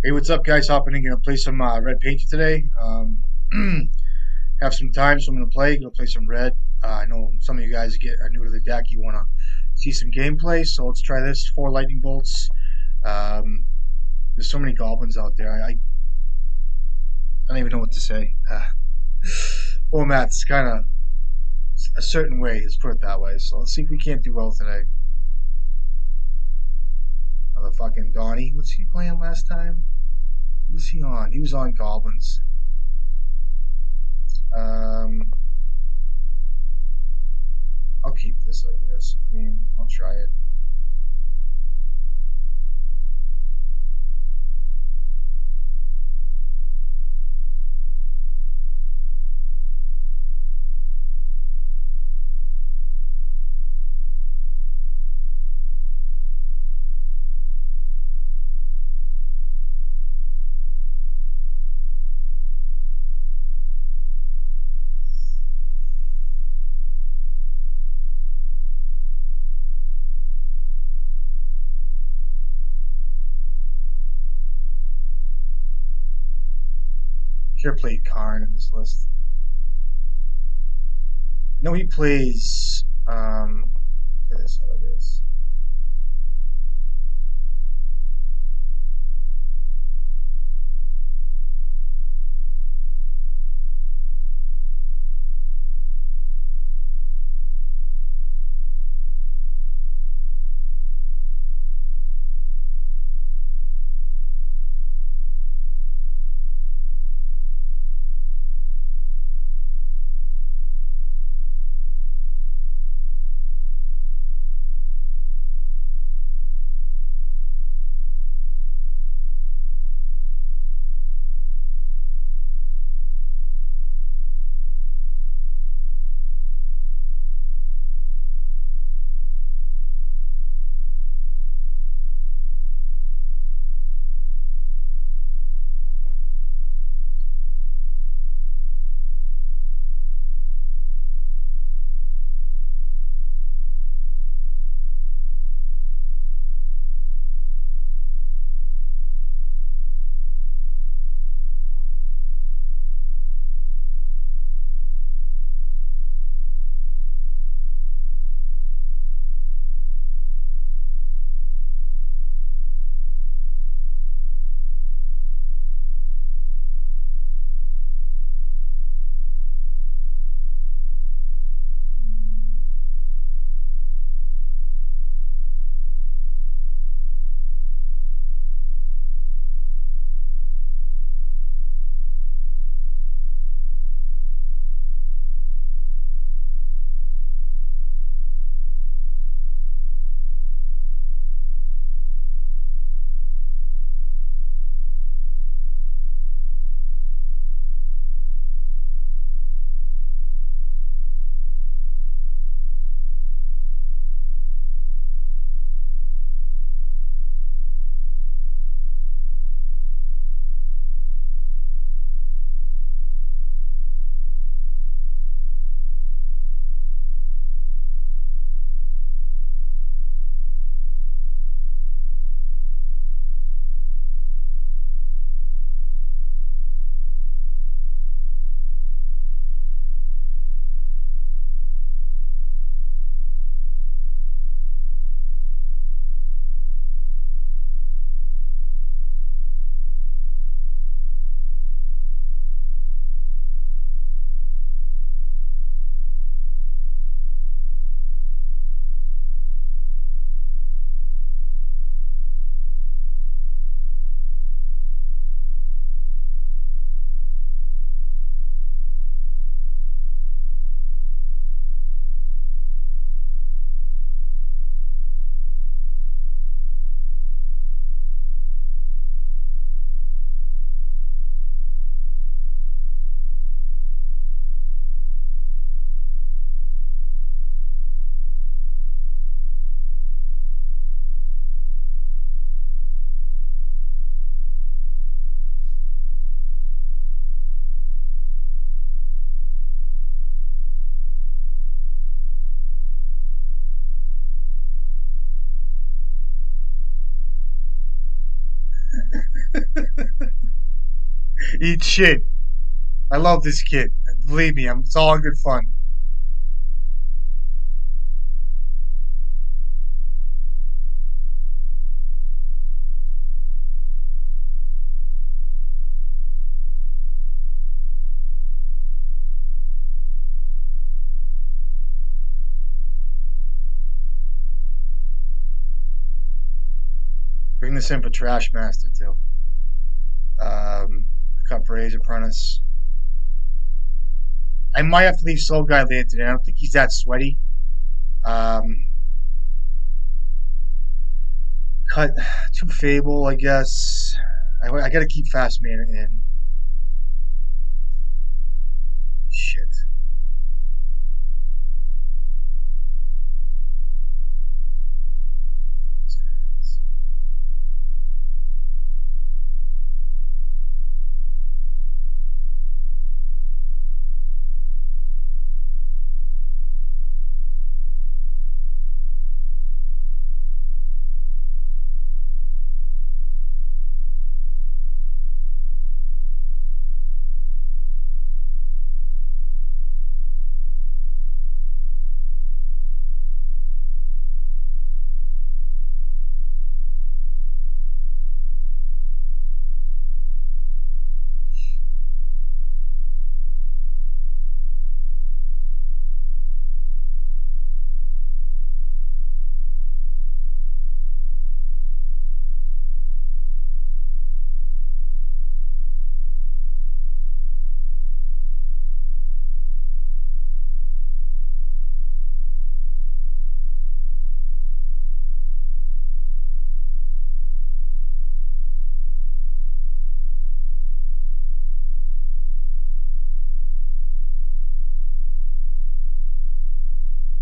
Hey, what's up, guys? Hopping in, gonna play some red painted today. Have some time, so I'm gonna play. Gonna play some red. I know some of you guys are new to the deck. You wanna see some gameplay, so let's try this. 4 lightning bolts. Um, there's so many goblins out there. I don't even know what to say. Format's kind of a certain way. Let's put it that way. So let's see if we can't do well today. The fucking Donnie. What's he playing last time? Who was he on? He was on goblins. Um, I'll keep this, I guess. I mean, I'll try it. Should have played Karn in this list. I know he plays. This, I guess. Eat shit. I love this kid. Believe me, it's all in good fun. Bring this in for Trash Master too. Cut Bray's Apprentice. I might have to leave Soul Guy later today. I don't think he's that sweaty. Um, cut Two Fable, I guess. I gotta keep Fast Man in. Shit.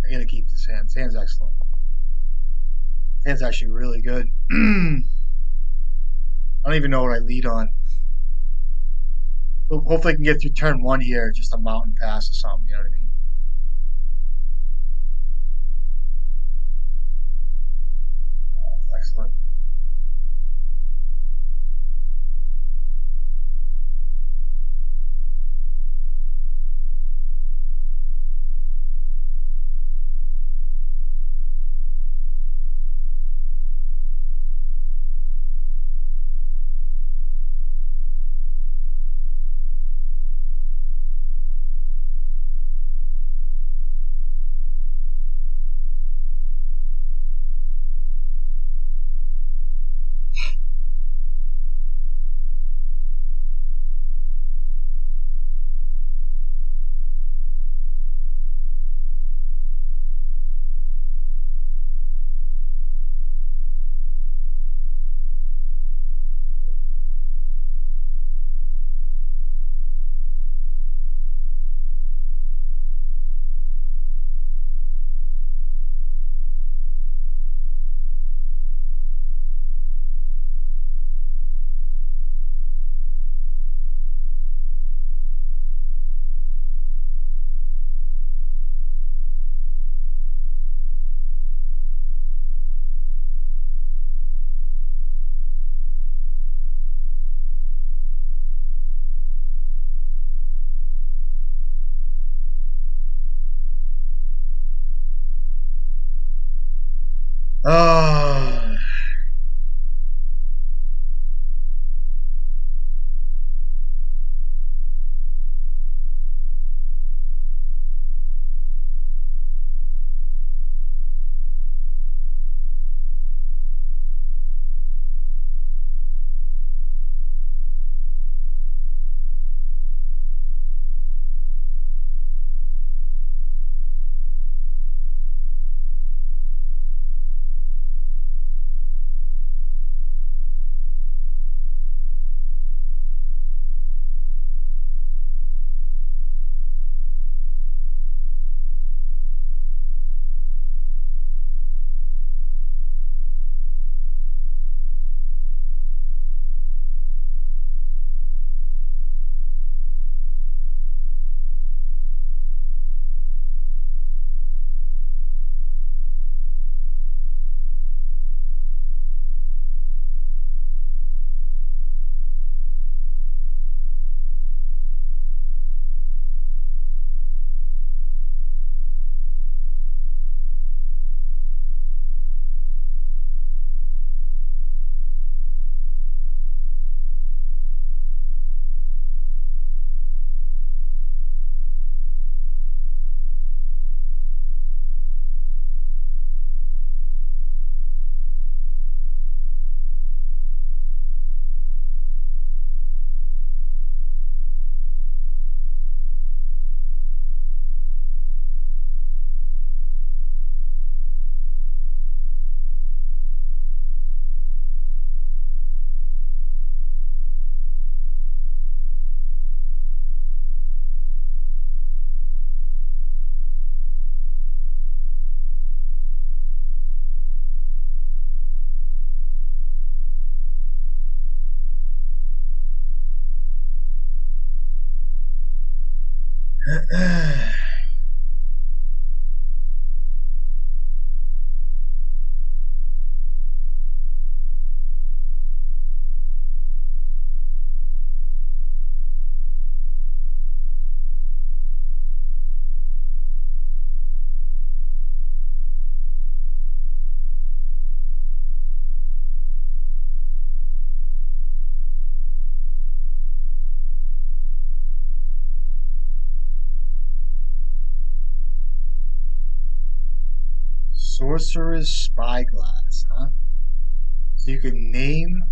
I gotta keep this hand. This hand's excellent. This hand's actually really good. I don't even know what I lead on. So hopefully I can get through turn one here, just a mountain pass or something, you know what I mean? Excellent. Sorcerer's Spyglass, huh? So you can name.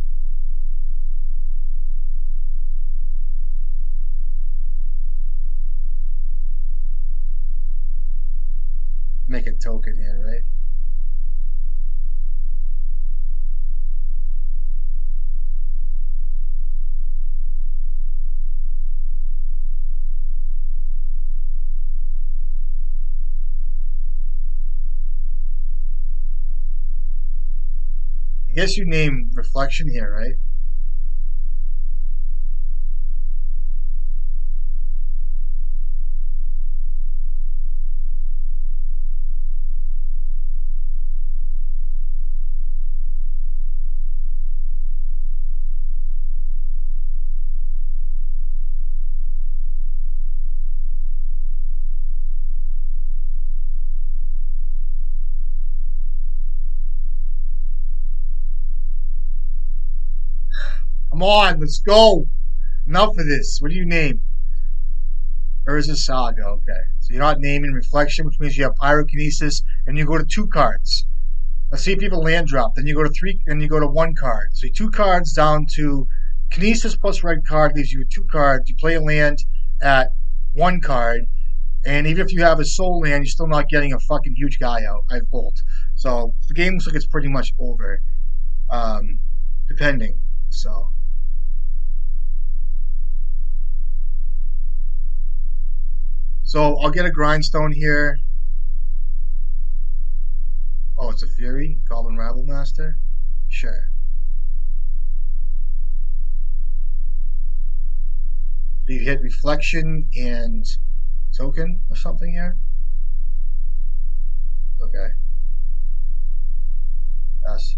Make a token here, right? I guess you name Reflection here, right? Come on, let's go. Enough of this. What do you name? Urza Saga. Okay. So you're not naming Reflection, which means you have Pyrokinesis, and you go to 2 cards. Let's see if you have a land drop. Then you go to 3, and you go to 1 card. So 2 cards down to Kinesis plus red card leaves you with 2 cards. You play a land at 1 card, and even if you have a soul land, you're still not getting a fucking huge guy out. I have Bolt. So the game looks like it's pretty much over, depending. So I'll get a Grindstone here. Oh, it's a Fury? Goblin Rabble Master? Sure. So you hit Reflection and Token or something here? Okay. Yes.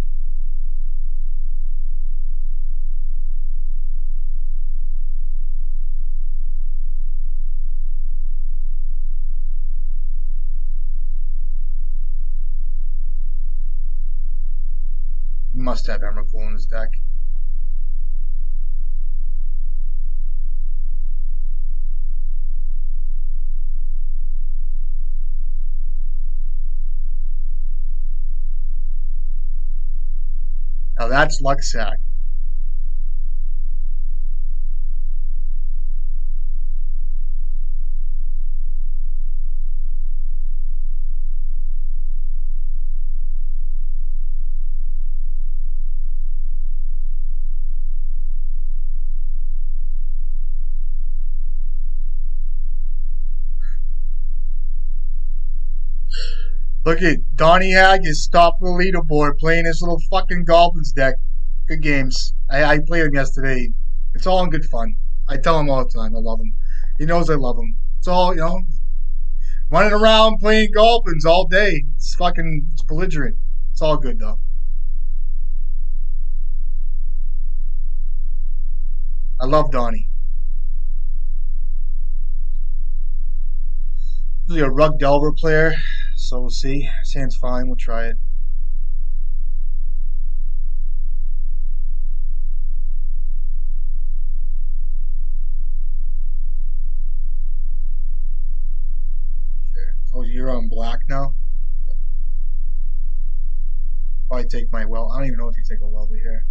He must have Emrakul in his deck. Now that's Luxac. Look at Donnie Hag is top of the leaderboard playing his little fucking Goblins deck. Good games. I played him yesterday. It's all in good fun. I tell him all the time I love him. He knows I love him. It's all, running around playing Goblins all day. It's belligerent. It's all good though. I love Donnie. Usually a Rug Delver player, so we'll see. Sounds fine. We'll try it. Sure. So you're on black now? Probably take my well. I don't even know if you take a welder here.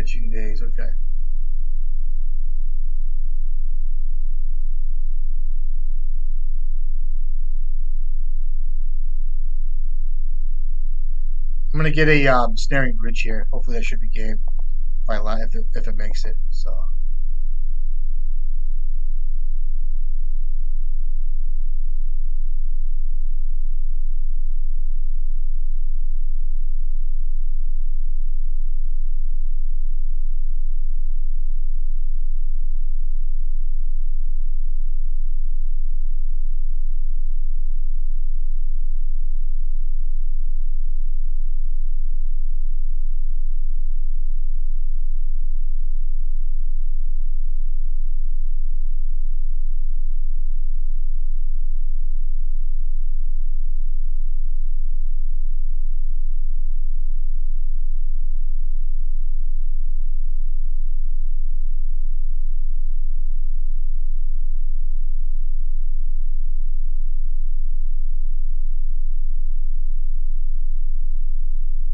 Pitching days. Okay. I'm gonna get a snaring bridge here. Hopefully that should be game if it makes it. So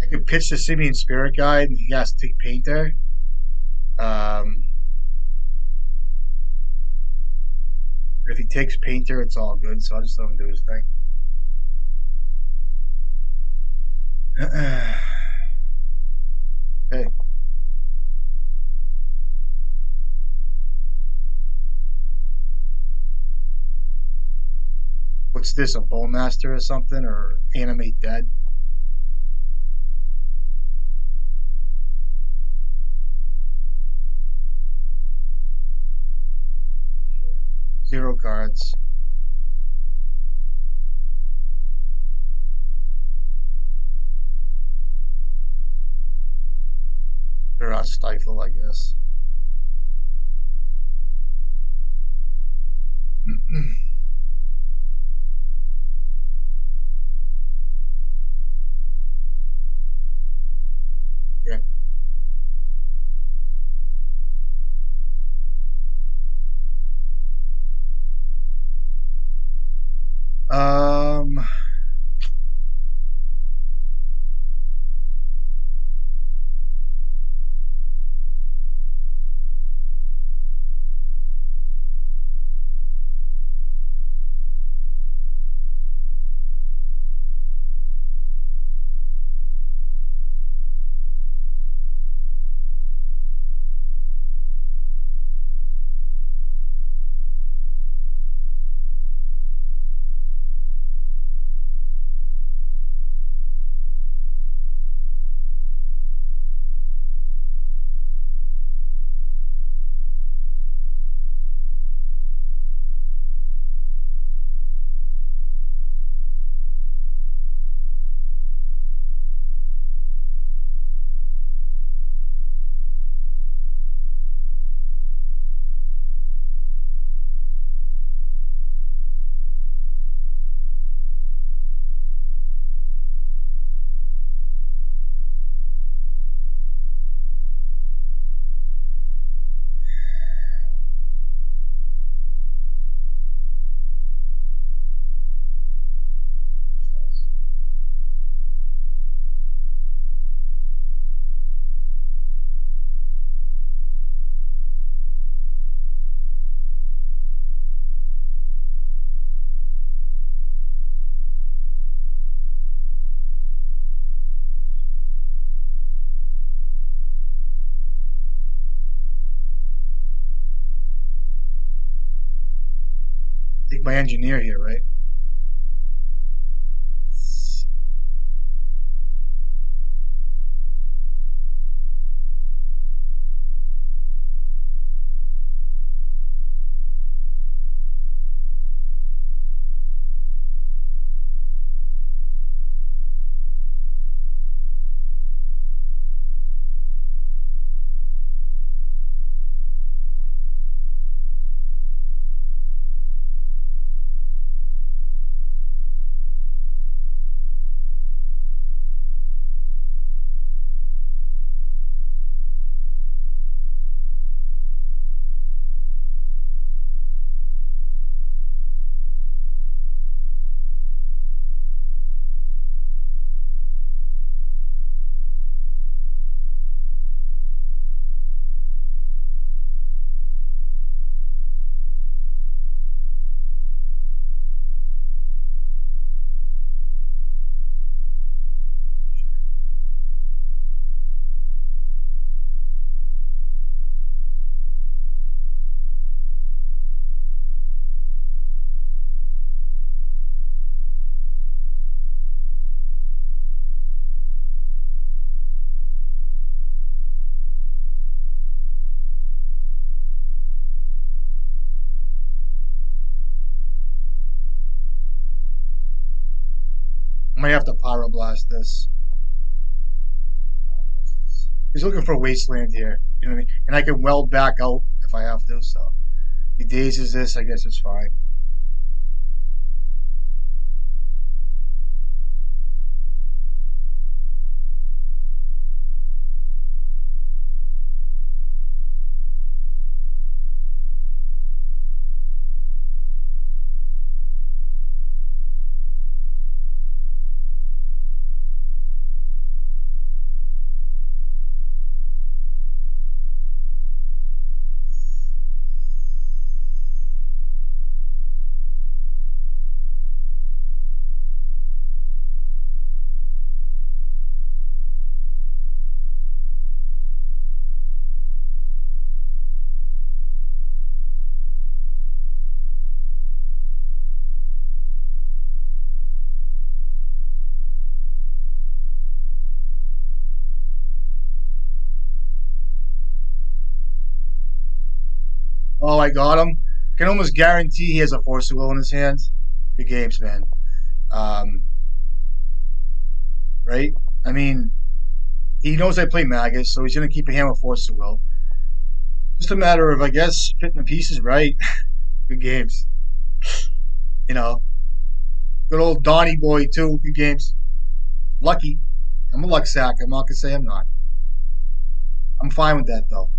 I could pitch the Simian Spirit Guide, and he has to take Painter. Um, if he takes Painter, it's all good. So I'll just let him do his thing. Okay. What's this? A Bone Master or something, or Animate Dead? Zero cards. Or Stifle, I guess. Yeah. Um, take my engineer here, right? I might have to pyroblast this. He's looking for wasteland here. You know what I mean? And I can weld back out if I have to. So if he dazes this, I guess it's fine. Oh, I got him. I can almost guarantee he has a Force of Will in his hand. Good games, man. Um, right? I mean, he knows I play Magus, so he's going to keep a hand with Force of Will. Just a matter of, I guess, fitting the pieces right. Good games. You know, good old Donnie boy, too. Good games. Lucky. I'm a luck sack. I'm not going to say I'm not. I'm fine with that, though.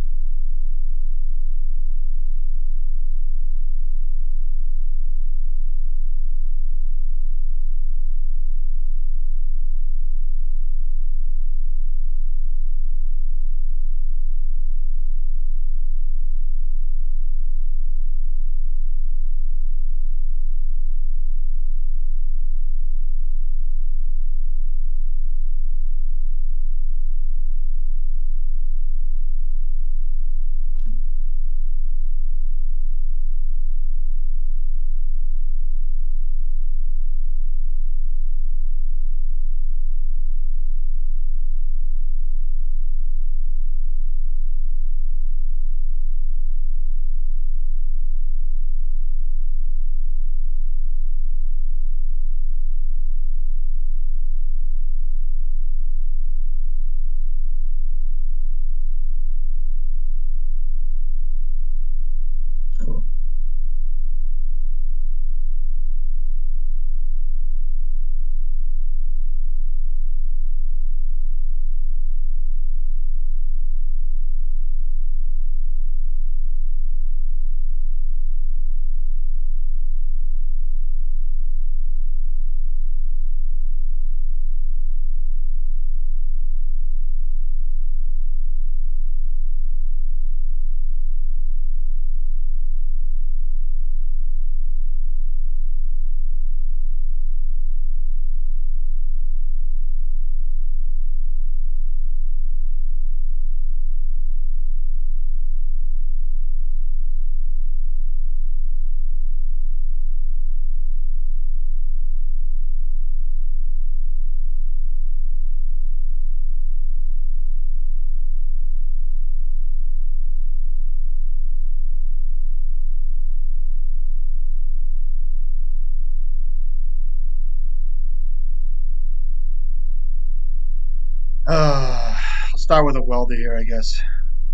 I'll start with a welder here, I guess.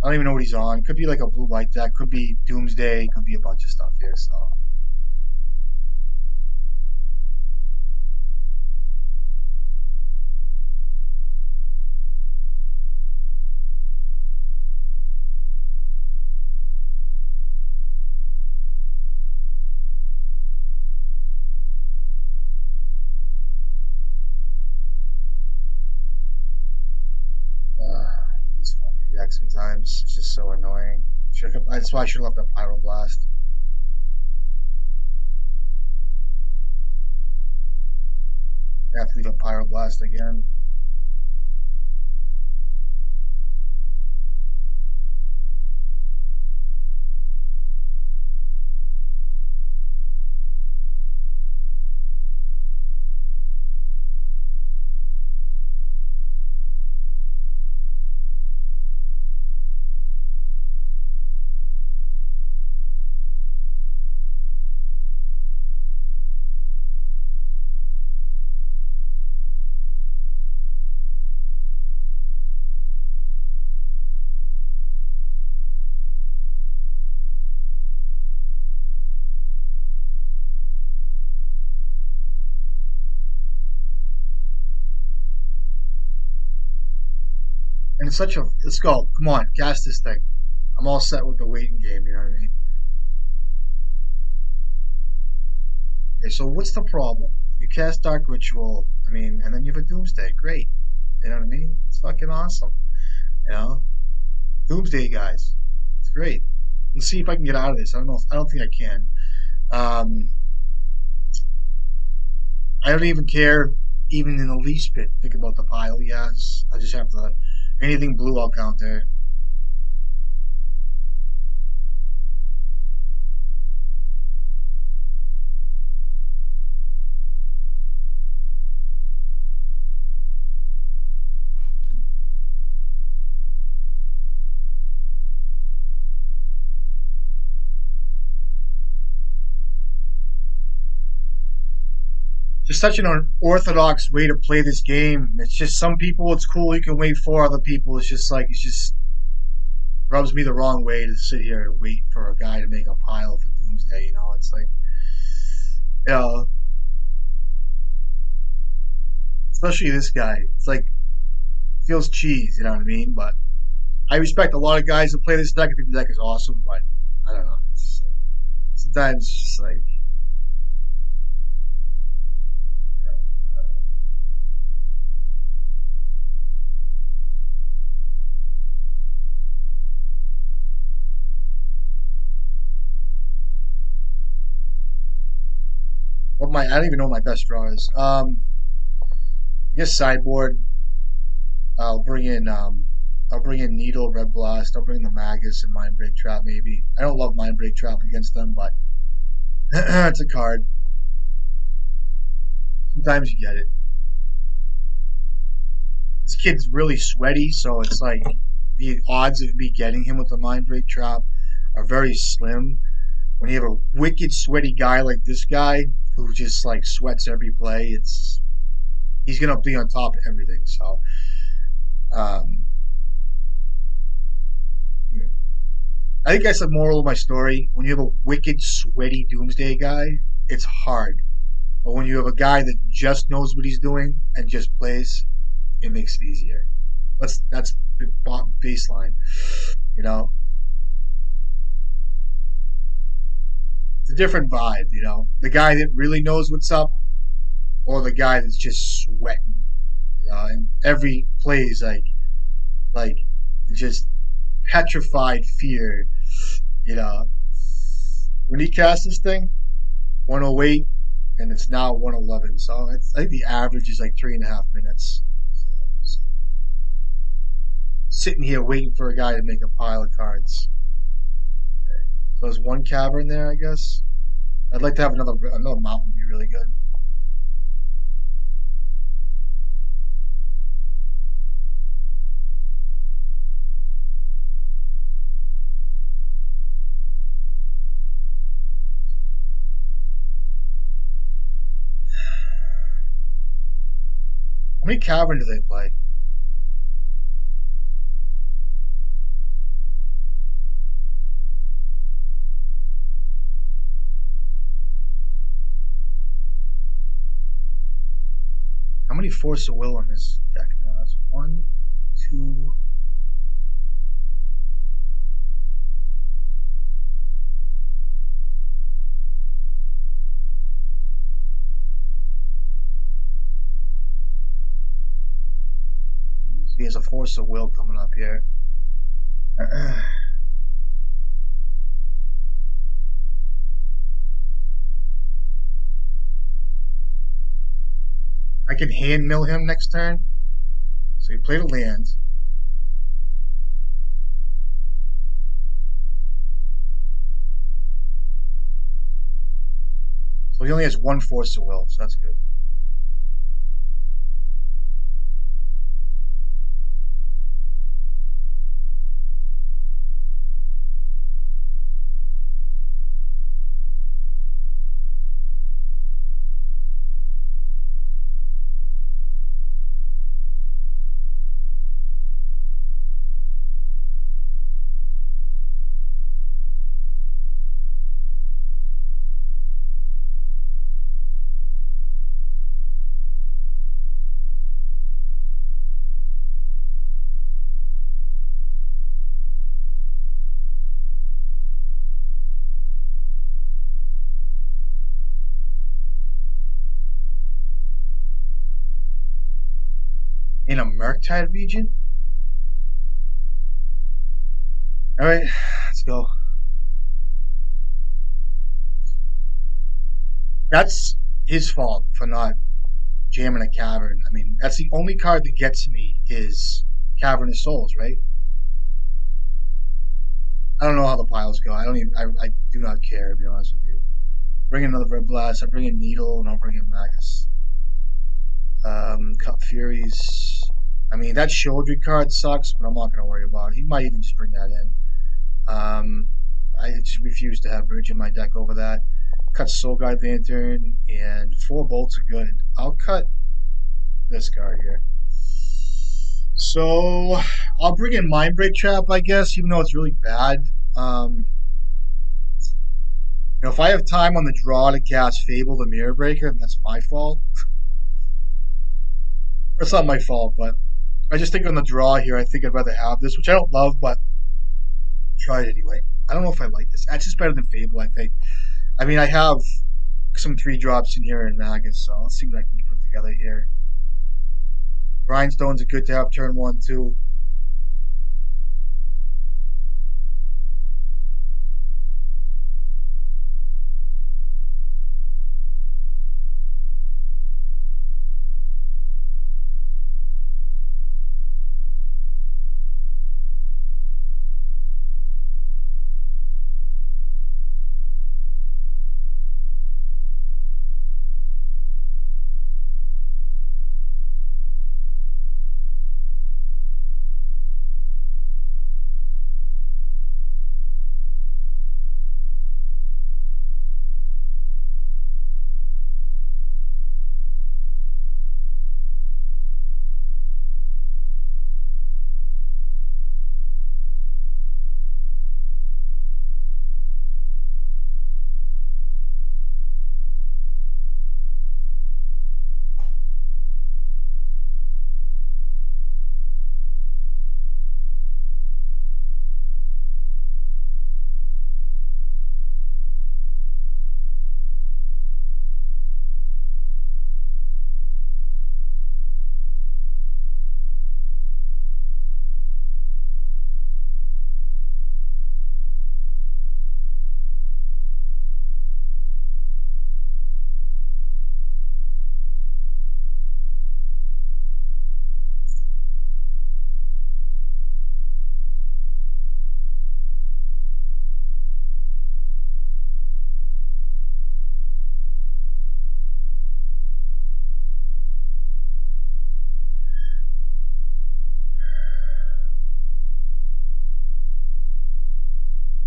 I don't even know what he's on. Could be like a blue white deck. Could be Doomsday. Could be a bunch of stuff here. So he just fucking deck sometimes. It's just so annoying. That's why I should have left a Pyroblast. I have to leave a Pyroblast again. it's such a let's go. Come on, cast this thing. I'm all set with the waiting game. You know what I mean? Okay, so what's the problem? You cast Dark Ritual. I mean, and then you have a Doomsday. Great. You know what I mean? It's fucking awesome. You know, Doomsday guys. It's great. Let's see if I can get out of this. I don't know. I don't think I can. Um, I don't even care, even in the least bit. Think about the pile he has. I just have to. Anything blue, I'll counter. Just such an unorthodox way to play this game. It's just some people it's cool you can wait for, other people it's just like it's just rubs me the wrong way to sit here and wait for a guy to make a pile for Doomsday. You know, it's like you know, especially this guy. It's like feels cheese. You know what I mean? But I respect a lot of guys that play this deck. I think the deck is awesome, but I don't know. It's just like, sometimes it's just like you know, what my I don't even know what my best draw is. I guess sideboard. I'll bring in I'll bring in Needle, Red Blast. I'll bring the Magus and Mind Break Trap. Maybe I don't love Mind Break Trap against them, but it's a card. Sometimes you get it. This kid's really sweaty, so it's like the odds of me getting him with the Mind Break Trap are very slim. When you have a wicked sweaty guy like this guy who just like sweats every play, it's he's gonna be on top of everything. So, um, you know, I think that's the moral of my story. When you have a wicked sweaty Doomsday guy, it's hard. But when you have a guy that just knows what he's doing and just plays, it makes it easier. That's baseline. You know, it's a different vibe. You know, the guy that really knows what's up, or the guy that's just sweating. And every play is like just petrified fear. You know, when he cast this thing, 108, and it's now 111. So I think the average is like 3.5 minutes. So, sitting here waiting for a guy to make a pile of cards. So there's one cavern there, I guess. I'd like to have another mountain be really good. How many cavern do they play? How many Force of Will in this deck now? That's one, two. So he has a Force of Will coming up here. I can hand mill him next turn. So he played a land. So he only has one Force of Will, so that's good. in a Murktide region. All right, let's go. That's his fault for not jamming a Cavern. I mean, that's the only card that gets me is Cavernous Souls, right? I don't know how the piles go. I don't even. I do not care, to be honest with you. Bring in another Red Blast. I bring in Needle, and I'll bring in Magus. Cut Furies. I mean, that Shieldry card sucks, but I'm not going to worry about it. He might even just bring that in. I just refuse to have Bridge in my deck over that. Cut Soul Guide Lantern, and 4 bolts are good. I'll cut this card here. So I'll bring in Mindbreak Trap, I guess, even though it's really bad. If I have time on the draw to cast Fable the Mirror Breaker, then that's my fault. Or it's not my fault, but I just think on the draw here, I think I'd rather have this, which I don't love, but try it anyway. I don't know if I like this. That's just better than Fable, I think. I mean, I have some 3-drops in here in Magus, so let's see what I can put together here. Grindstones are good to have turn 1, too.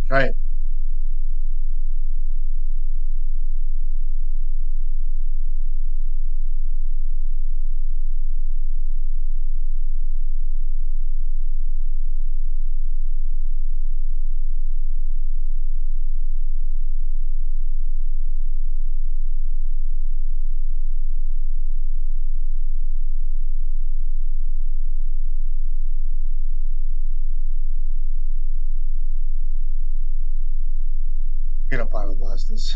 Try it. I'm gonna Pyroblast this.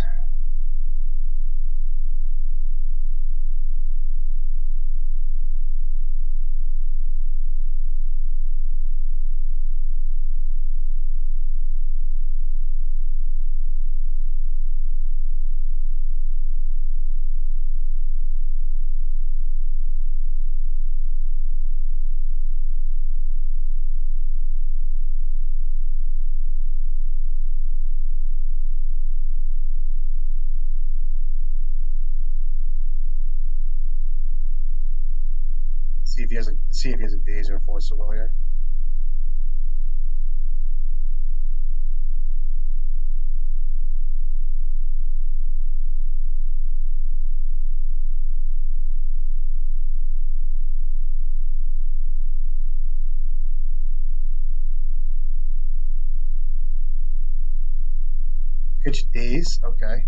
See if he has a Daze or a Force of Will here. Pitch Daze, okay.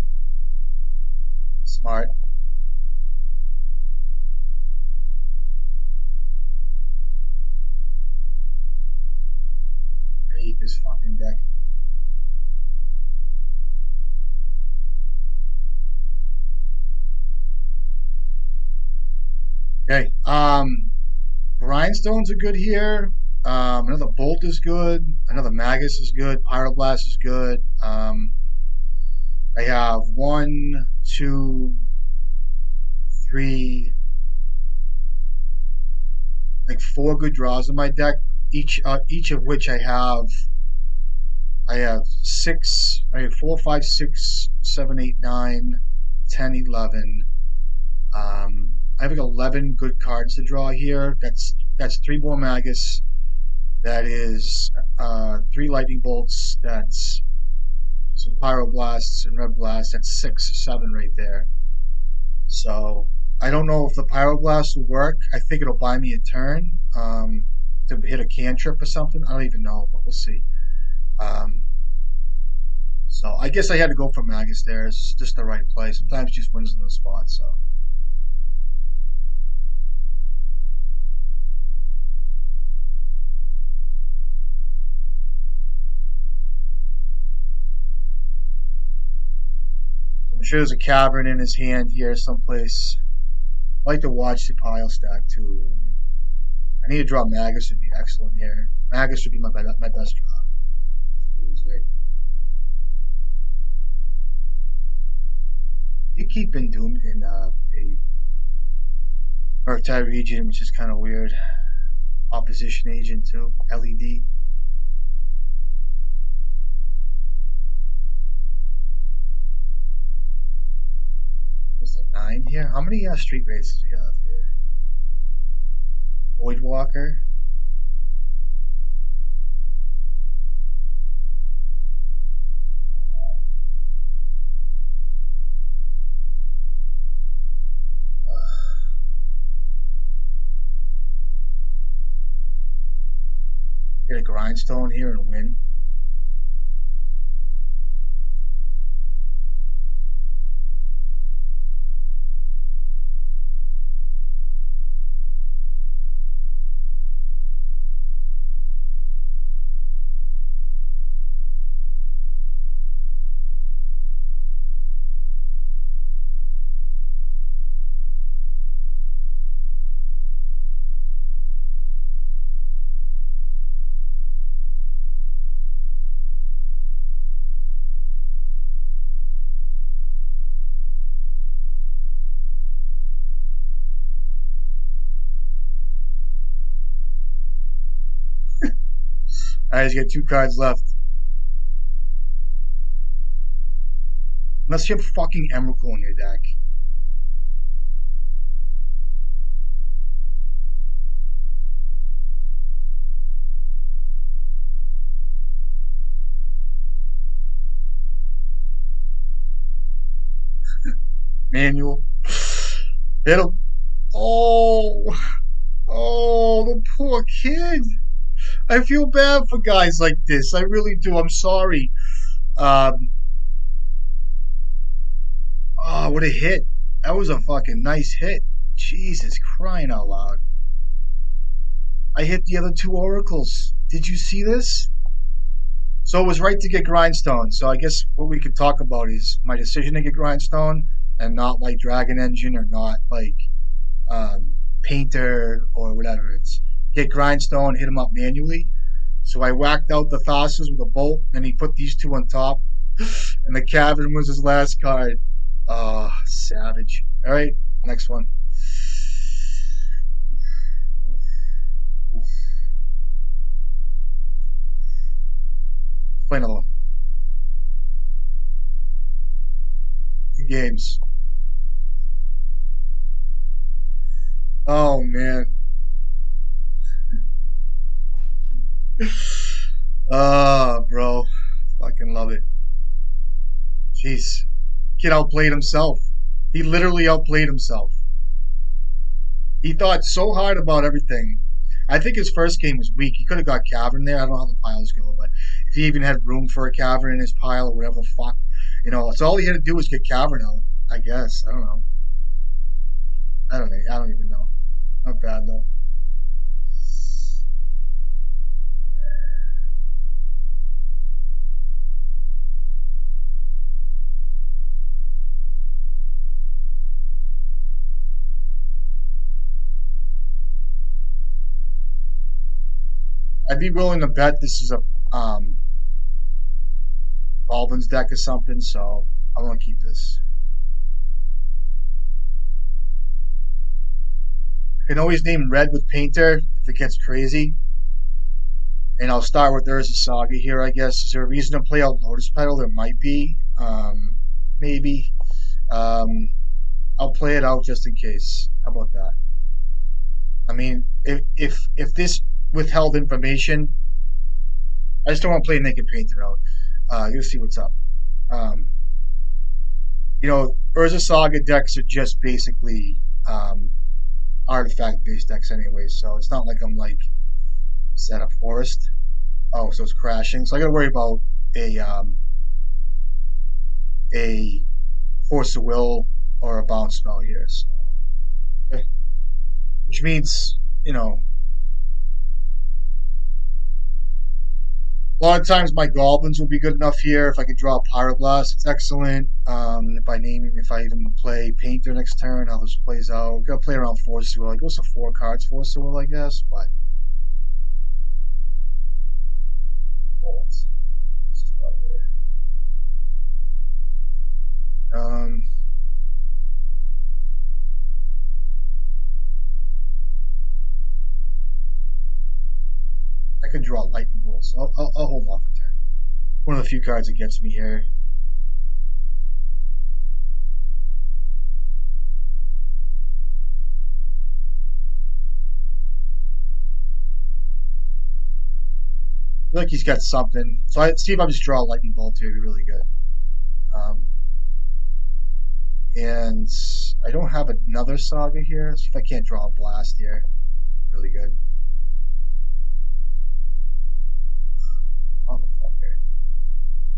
Smart. I hate this fucking deck. Okay. Grindstones are good here. Another Bolt is good. Another Magus is good. Pyroblast is good. I have one, two, three, like four good draws in my deck. Each of which I have six. I have 4, 5, 6, 7, 8, 9, 10, 11. I have like 11 good cards to draw here. That's three more Magus. That is three lightning bolts. That's some pyroblasts and red blasts. That's 6 or 7 right there. So I don't know if the pyroblast will work. I think it'll buy me a turn to hit a cantrip or something. I don't even know, but we'll see. Um, so I guess I had to go for Magus there. It's just the right play. Sometimes it just wins in the spot. So I'm sure there's a cavern in his hand here someplace. I like to watch the pile stack too. You know what I mean? I need to draw Magus would be excellent here. Magus would be my best draw. Wins, right? You keep in Doom in a Murktide region, which is kind of weird. Opposition agent too. LED. Was the 9 here? How many street races do we have here? Voidwalker. Get a grindstone here and win. Alright, you got 2 cards left. Unless you have fucking Emrakul in your deck. Manual. It'll. Oh, oh, the poor kid. I feel bad for guys like this. I really do. I'm sorry. Um, oh, what a hit. That was a fucking nice hit. Jesus, crying out loud. I hit the other 2 oracles. Did you see this? So it was right to get Grindstone. So I guess what we could talk about is my decision to get Grindstone and not like Dragon Engine or not like Painter or whatever. It's get Grindstone, hit him up manually. So I whacked out the Thassa's with a bolt, and he put these 2 on top. And the Cavern was his last card. Oh, savage. All right, next one. Let's play another one. Good games. Oh, man. Ah, bro. Fucking love it. Jeez. Kid outplayed himself. He literally outplayed himself. He thought so hard about everything. I think his first game was weak. He could have got Cavern there. I don't know how the piles go, but if he even had room for a Cavern in his pile or whatever the fuck, so all he had to do was get Cavern out. I guess. I don't know. I don't know. I don't even know. Not bad though. I'd be willing to bet this is a Goblins deck or something, so I'm gonna keep this. I can always name red with Painter if it gets crazy. And I'll start with Urza Saga here, I guess. Is there a reason to play out Lotus Petal? There might be. Maybe. Um, I'll play it out just in case. How about that? I mean, if this withheld information, I just don't want to play Naked Painter out. You'll see what's up. Um, Urza Saga decks are just basically artifact based decks anyway, so it's not like I'm like, is that a forest? Oh, so it's crashing. So I got to worry about a force of will or a bounce spell here. So, okay. Which means a lot of times my goblins will be good enough here. If I could draw a Pyroblast, it's excellent. If I even play Painter next turn, how this plays out. Gotta play around Force of Will. It goes to 4 cards, Force of Will, I guess, but Bolt. Let's draw here. I could draw Lightning Bolt, so I'll hold off a turn. One of the few cards that gets me here. I feel like he's got something. So I see if I just draw a Lightning Bolt here, it'd be really good. Um, and I don't have another Saga here. So if I can't draw a Blast here, really good. Motherfucker.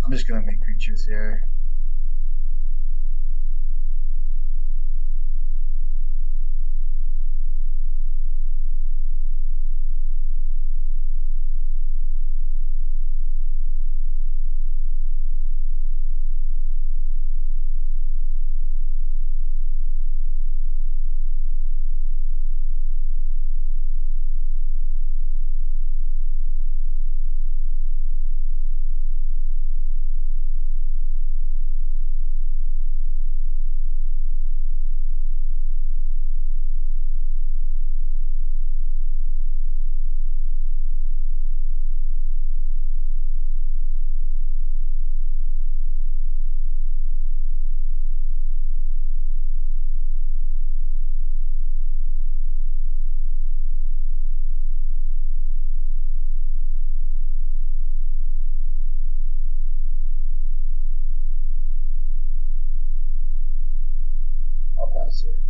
I'm just gonna make creatures here. I'll pass here.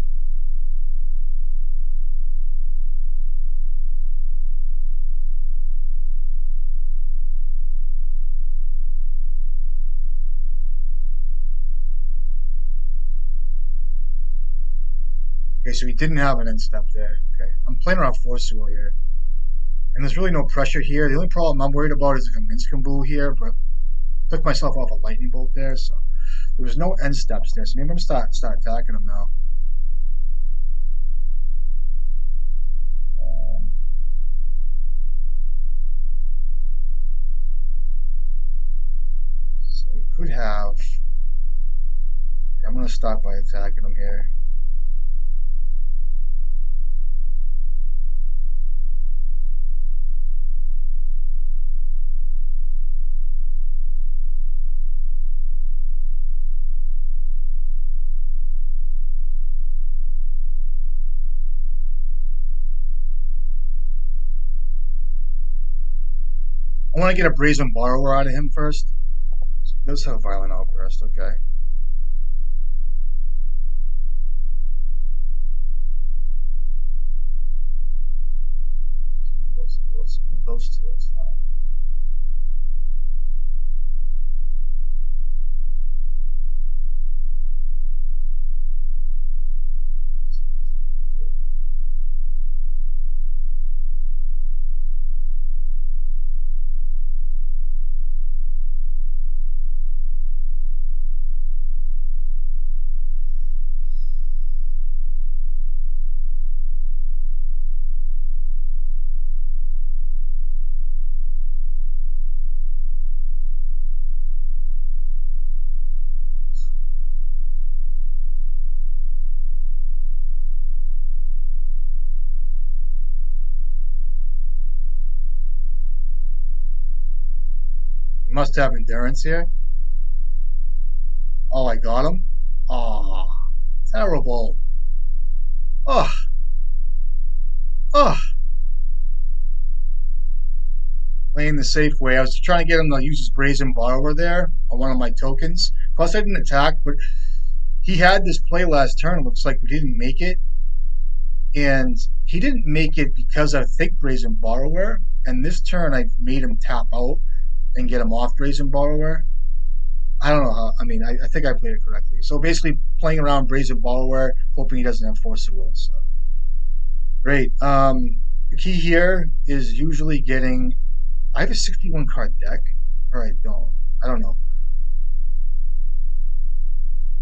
Okay, so he didn't have an end step there. Okay, I'm playing around Force Will here. And there's really no pressure here. The only problem I'm worried about is like a Minskambu here, but took myself off a Lightning Bolt there, so there was no end steps there. So maybe I'm gonna start attacking him now. Um, so he could have. I'm gonna start by attacking him here. I want to get a Brazen Borrower out of him first. So he does have Violent Outburst. Okay. Let's see, get those two. It's fine. must have endurance here. Oh, I got him. Oh, terrible. Oh, oh. Playing the safe way. I was trying to get him to use his Brazen Borrower there on one of my tokens. Plus, I didn't attack, but he had this play last turn, it looks like, but he didn't make it. And he didn't make it because I think Brazen Borrower. And this turn, I made him tap out and get him off Brazen Borrower. I don't know how. I mean, I think I played it correctly. So basically, playing around Brazen Borrower, hoping he doesn't have Force of Will. So great. The key here is usually getting. I have a 61 card deck, or I don't. I don't know.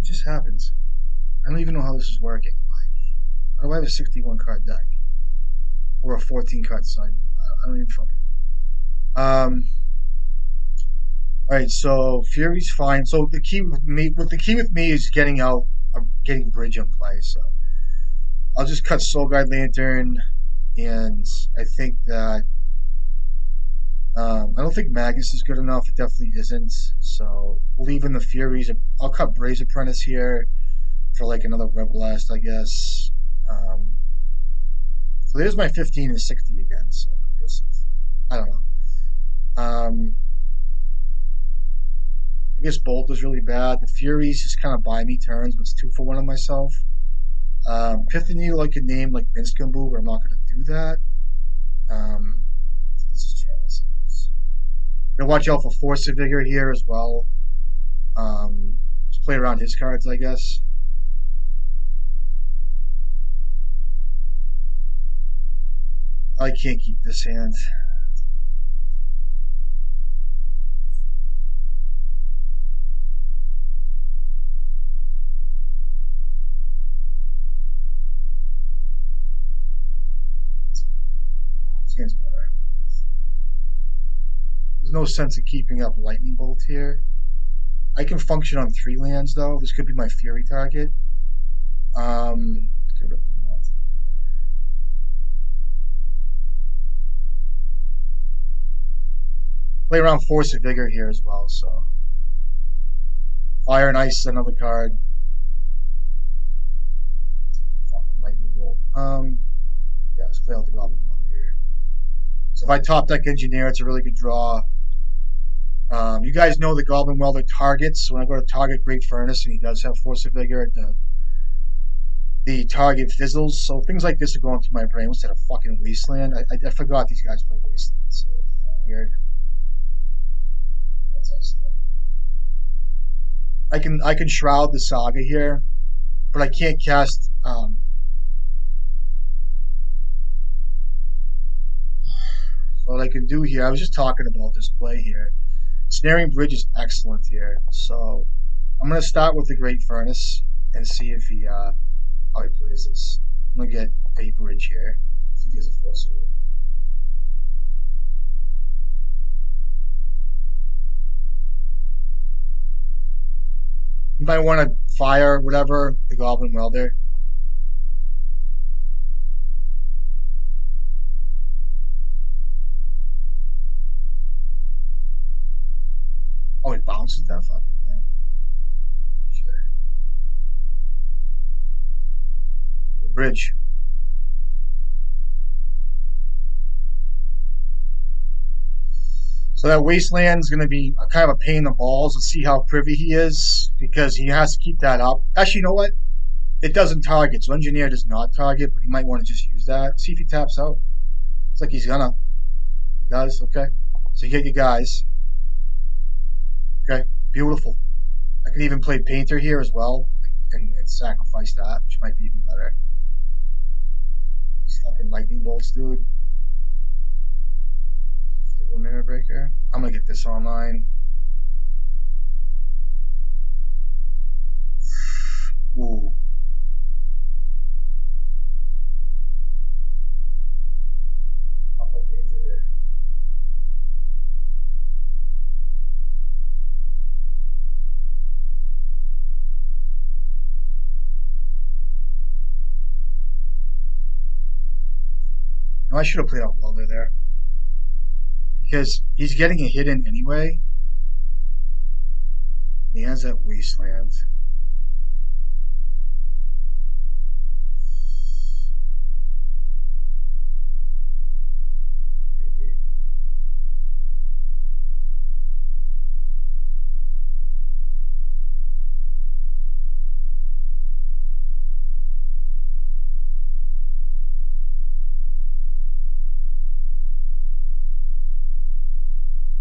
It just happens. I don't even know how this is working. Like, how do I have a 61 card deck or a 14 card sideboard? I don't even fucking know. All right, so Fury's fine. So the key with me is getting out, getting bridge in play. So I'll just cut Soul Guide Lantern, and I think that I don't think Magus is good enough. It definitely isn't. So leaving the Furies, I'll cut Braze Apprentice here for like another Red Blast, I guess. So there's my 15 and 60 again. So I guess that's fine. I don't know. I guess Bolt is really bad. The Furies just kind of buy me turns, but it's 2 for 1 on myself. Pithing Needle I could name like Minskambu, but I'm not going to do that. Let's just try this, I guess. I'm going to watch out for Force of Vigor here as well. Just play around his cards, I guess. I can't keep this hand. This hand's better. There's no sense of keeping up Lightning Bolt here. I can function on 3 lands though. This could be my Fury target. Get rid of play around Force of Vigor here as well. So Fire and Ice is another card. Fucking Lightning Bolt. Yeah, let's play out the Goblin Welder here. So if I top deck Engineer, it's a really good draw. You guys know the Goblin Welder targets. When I go to target Great Furnace and he does have Force of Vigor, the target fizzles. So things like this are going through my brain. What's that, a fucking Wasteland? I forgot these guys play Wasteland, so it's kind of weird. That's excellent. I can Shroud the Saga here, but I can't cast. What I can do here, I was just talking about this play here. Snaring Bridge is excellent here, so I'm gonna start with the Great Furnace and see if he how he plays this. I'm gonna get a bridge here. See if he has a Force of Will. You might want to fire whatever the Goblin Welder. Oh, he bounces that fucking thing. Sure. Get a bridge. So that Wasteland's going to be kind of a pain in the balls. Let's see how privy he is, because he has to keep that up. Actually, you know what? It doesn't target, so Engineer does not target, but he might want to just use that. See if he taps out. It's like he's gonna. He does, okay. So you get your guys. Okay, beautiful. I can even play Painter here as well and sacrifice that, which might be even better. These fucking Lightning Bolts, dude. Fable Mirror Breaker. I'm gonna get this online. Ooh. I'll play Painter here. You know, I should have played out Welder there, because he's getting a hit in anyway, He has that wasteland.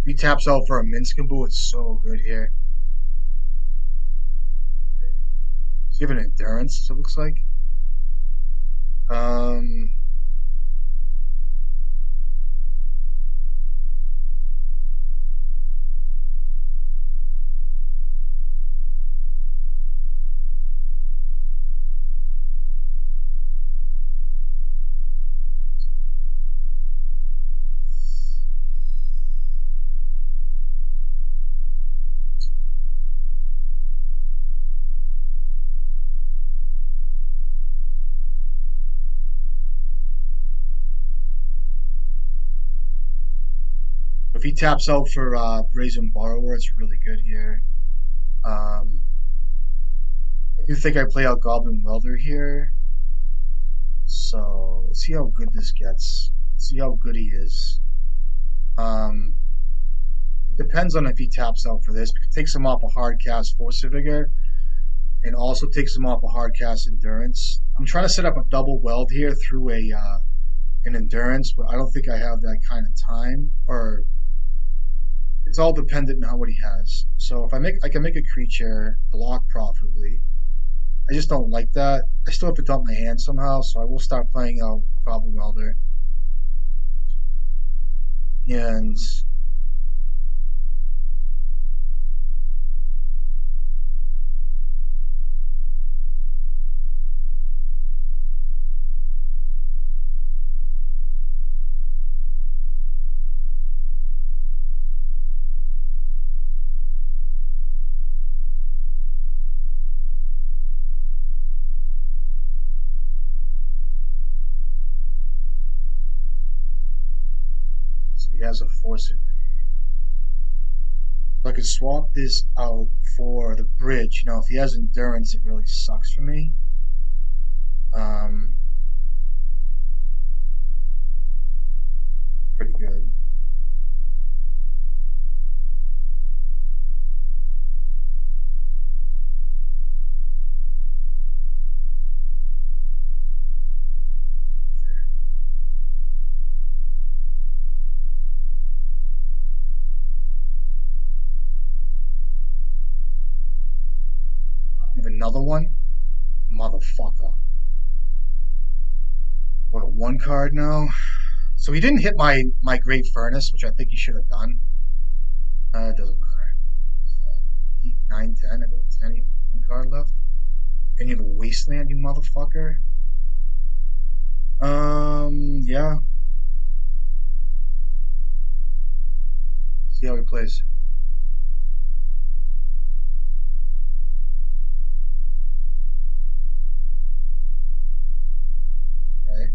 If he taps out for a Minskaboo, it's so good here. Does he have an endurance, it looks like? Um, if he taps out for Brazen Borrower, it's really good here. Um, I do think I play out Goblin Welder here. So let's see how good this gets. Let's see how good he is. Um, it depends on if he taps out for this. It takes him off a hard cast Force of Vigor and also takes him off a hard cast Endurance. I'm trying to set up a double weld here through a an Endurance, but I don't think I have that kind of time. Or it's all dependent on what he has. So if I can make a creature block profitably. I just don't like that. I still have to dump my hand somehow, so I will start playing out Goblin Welder. And so he has a Force of Vigor. So I could swap this out for the bridge. You know, if he has Endurance, it really sucks for me. Um, Pretty good. I have another one? Motherfucker. What, a one card now? So he didn't hit my Great Furnace, which I think he should have done. It doesn't matter. 8, 9, 10. I got 10. You have one card left. And you have a Wasteland, you motherfucker. Yeah. See how he plays. Okay.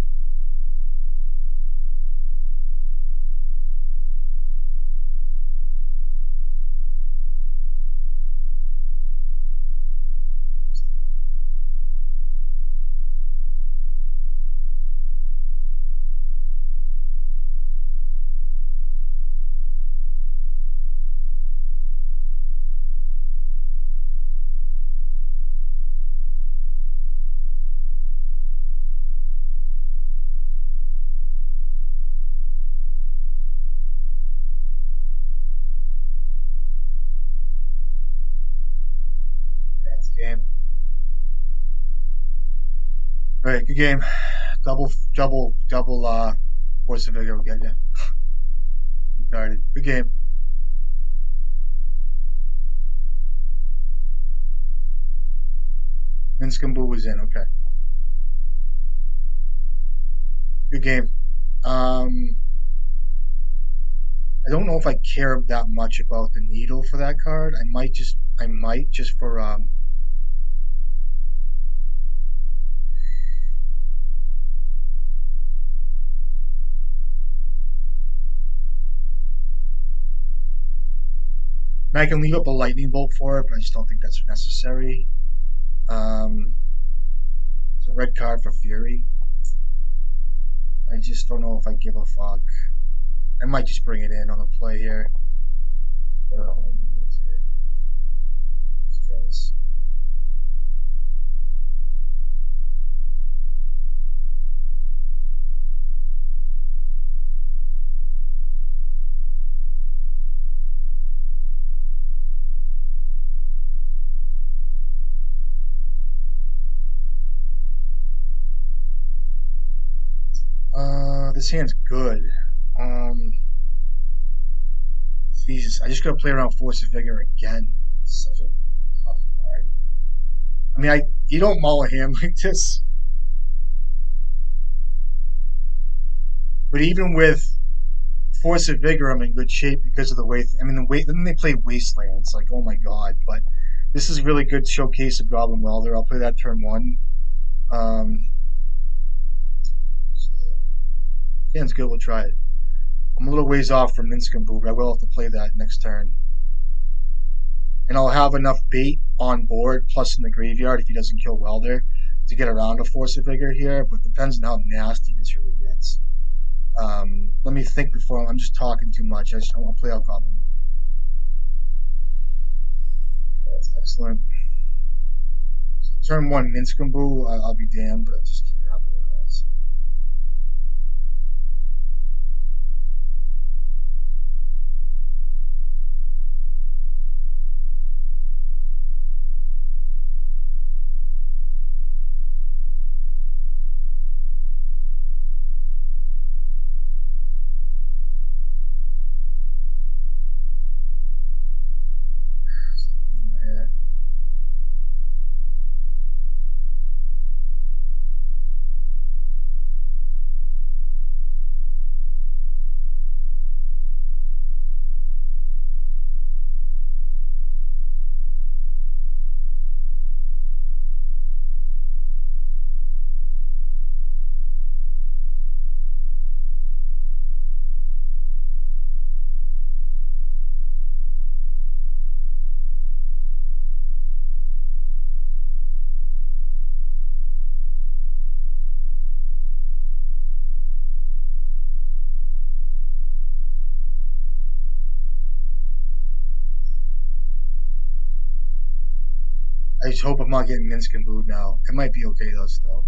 That's game. All right, good game. Double. Force of Vigor will get you. Retarded. Good game. Minskambu was in. Okay. Good game. Um, I don't know if I care that much about the needle for that card. I might just for I can leave up a lightning bolt for it, but I just don't think that's necessary. It's a red card for Fury. I just don't know if I give a fuck. I might just bring it in on the play here. Lightning bolts here, I think. Let's try this. This hand's good. Um, Jesus, I just gotta play around Force of Vigor again. It's such a tough card. I mean, you don't maul a hand like this, but even with Force of Vigor, I'm in good shape because of the way. I mean, the way then they play Wastelands, like oh my god. But this is a really good showcase of Goblin Welder. I'll play that turn one. So hand's good. We'll try it. I'm a little ways off from Minsk and Boob. I will have to play that next turn. And I'll have enough bait on board, plus in the graveyard if he doesn't kill Welder, to get around a Force of Vigor here, but depends on how nasty this really gets. Let me think before I'm just talking too much. I want to play out Goblin Welder here. Okay, that's excellent. So turn one, Minsk and Boo, I'll be damned, but it just can't happen that way. So. I just hope I'm not getting Minsk and Booed now. It might be okay though still.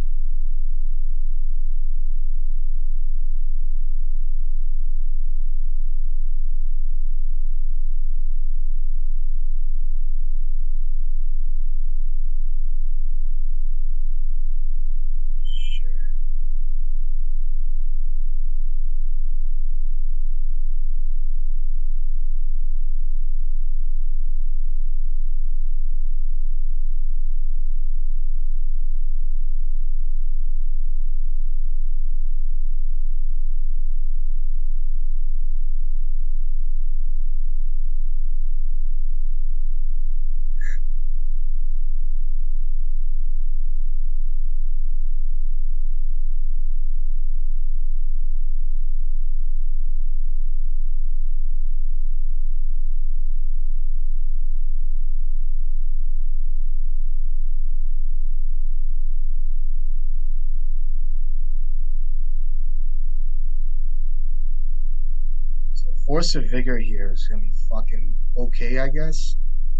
So Force of Vigor here is gonna be fucking okay, I guess,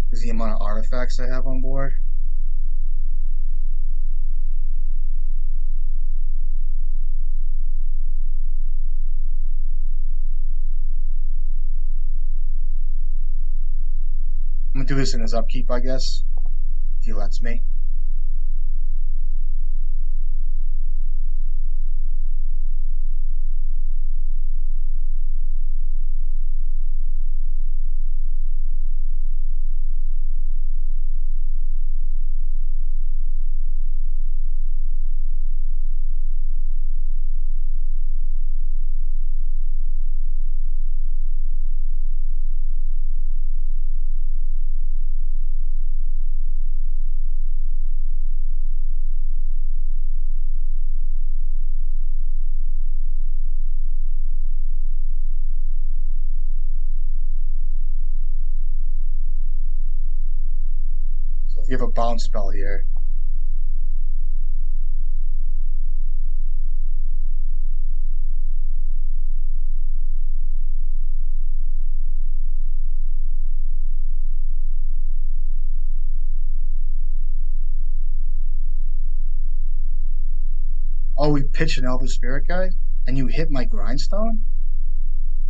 because the amount of artifacts I have on board. I'm gonna do this in his upkeep, I guess, if he lets me. give a bounce spell here. Oh, we pitch an Elder Spirit Guide, and you hit my Grindstone?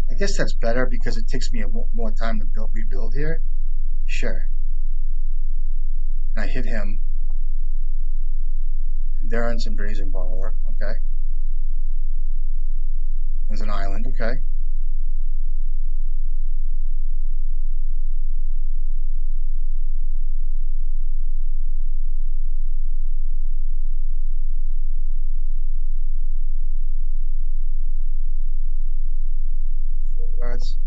I guess that's better because it takes me more time to rebuild here. Sure. And I hit him. Endurance and Brazen Borrower. Okay. There's an island. Okay. Four cards.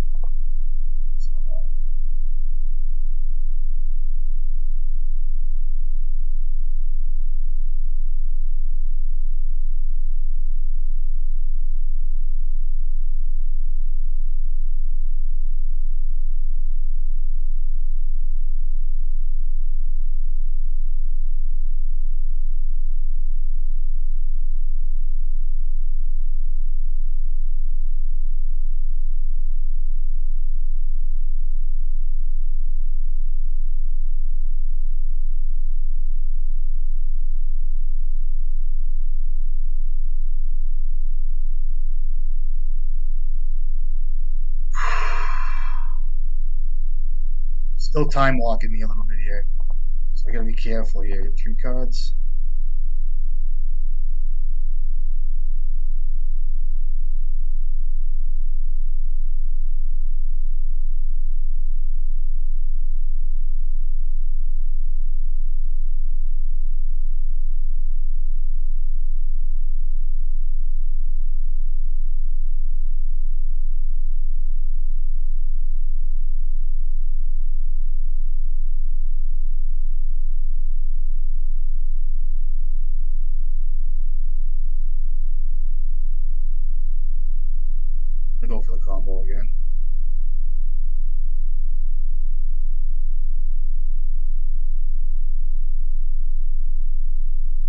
Still time walking me a little bit here. So I gotta be careful here. Get 3 cards. I'm gonna go for the combo again.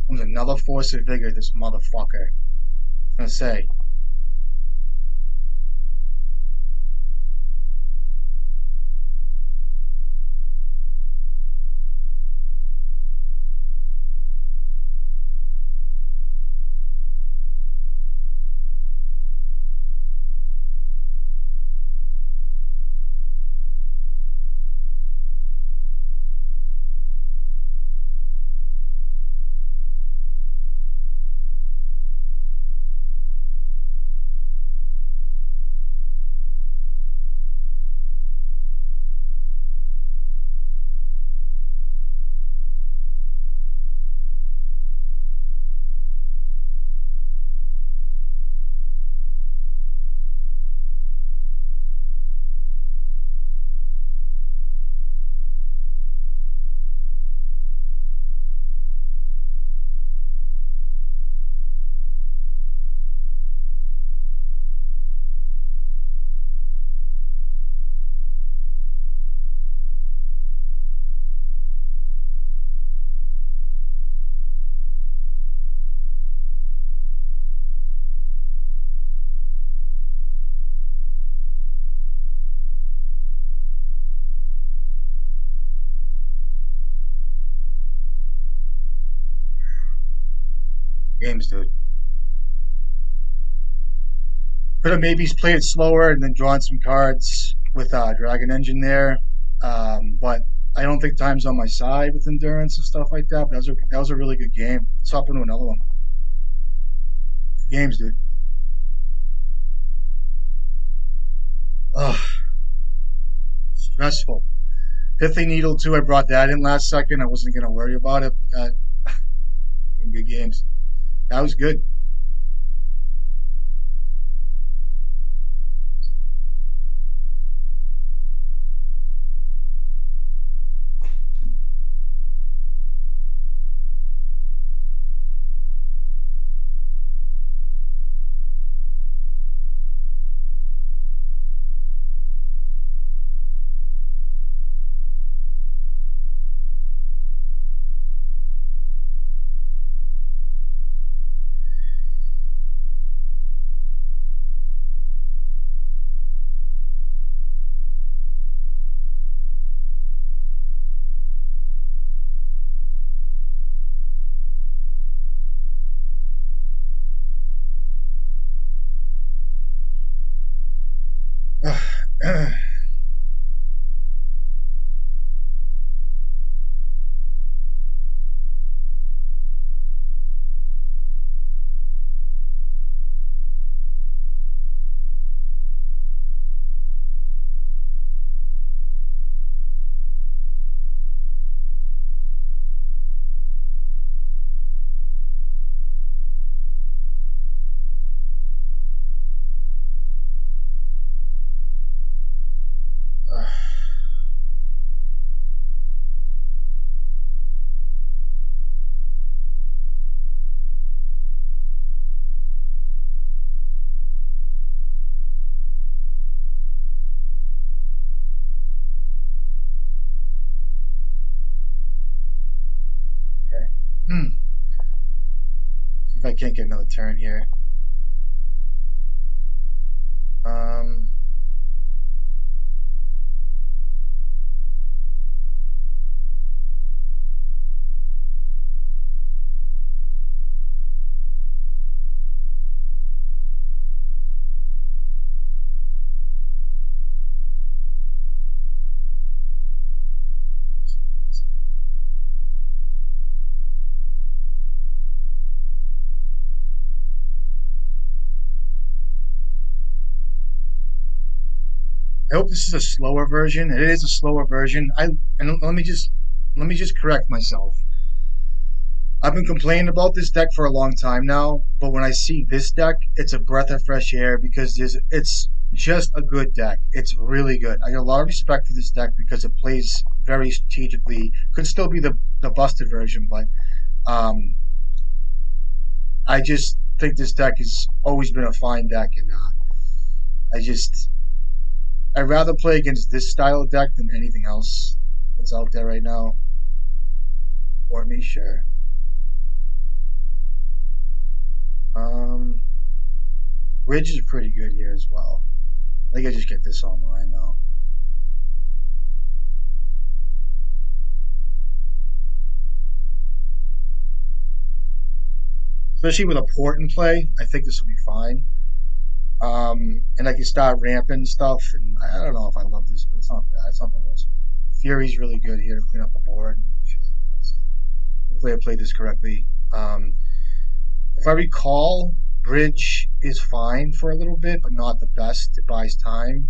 Comes another Force of Vigor, this motherfucker. I was gonna say. Games, dude. Could have maybe played it slower and then drawn some cards with Dragon Engine there. But I don't think time's on my side with endurance and stuff like that. But that was a really good game. Let's hop into another one. Games, dude. Ugh, stressful. Pithy Needle too. I brought that in last second. I wasn't gonna worry about it, but that good games. That was good. can't get another turn here. Um, I hope this is a slower version. It is a slower version. Let me just correct myself. I've been complaining about this deck for a long time now, but when I see this deck, it's a breath of fresh air because it's just a good deck. It's really good. I got a lot of respect for this deck because it plays very strategically. Could still be the busted version, but um, I just think this deck has always been a fine deck, and I just I'd rather play against this style of deck than anything else that's out there right now. For me, sure. Um, Bridge is pretty good here as well. I think I just get this online though. Especially with a port in play, I think this will be fine. And I can start ramping stuff, and I don't know if I love this, but it's not bad. It's not the worst play. Fury's really good here to clean up the board and shit like that. So hopefully I played this correctly. If I recall, Bridge is fine for a little bit, but not the best. It buys time.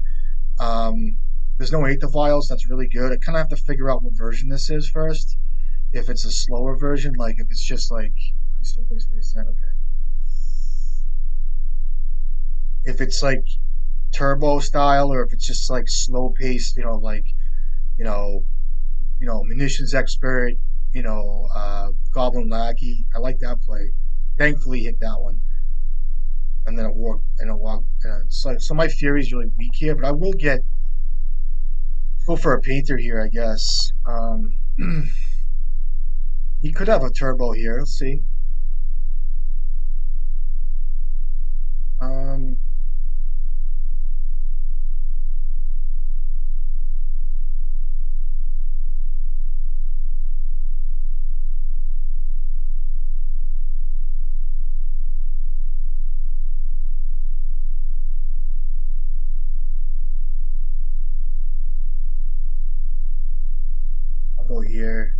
Um, there's no Eighth of Vials. That's really good. I kind of have to figure out what version this is first. If it's a slower version, like if it's just like I still play Space Set, okay. If it's like turbo style, or if it's just like slow paced, like you know, munitions expert, Goblin Lackey. I like that play. Thankfully, hit that one, and then a war and a walk. So my Fury is really weak here, but I will go for a painter here, I guess. He could have a turbo here. Let's see. Um, I'll go here.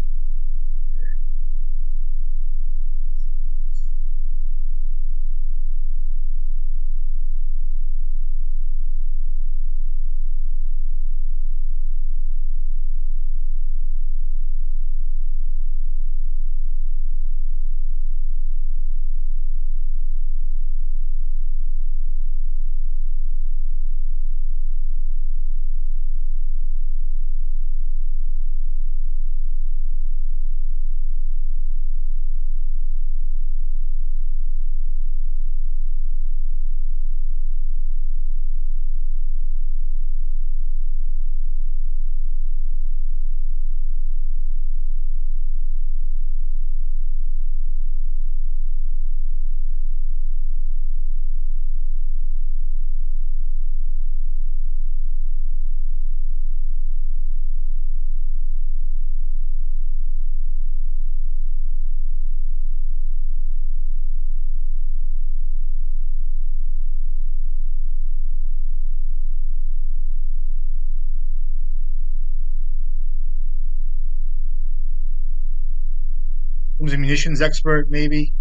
Comes a munitions expert, maybe.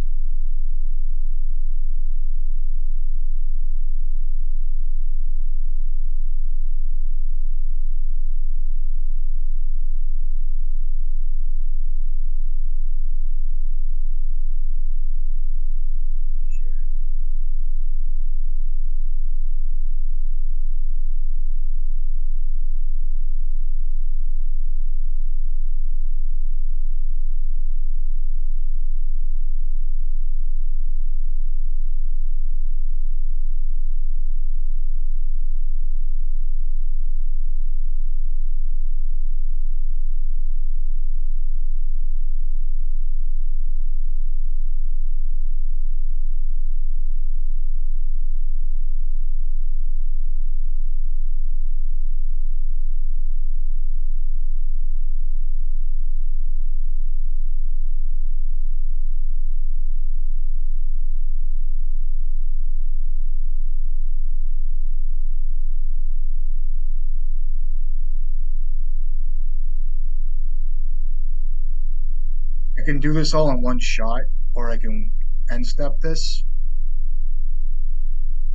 can do this all in one shot, or I can end step this.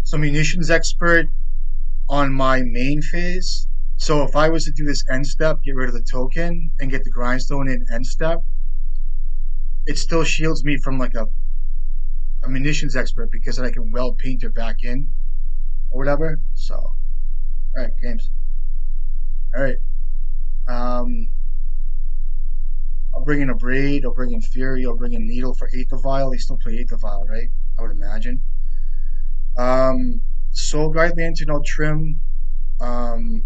So munitions expert on my main phase. So if I was to do this end step, get rid of the token, and get the grindstone in end step, it still shields me from like a munitions expert because then I can weld painter back in or whatever. So, all right, games. All right. I'll bring in a braid. I'll bring in fury. I'll bring in needle for eighth of vial. They still play eighth of vial, right? I would imagine. Soul guide lantern. I'll trim. Um,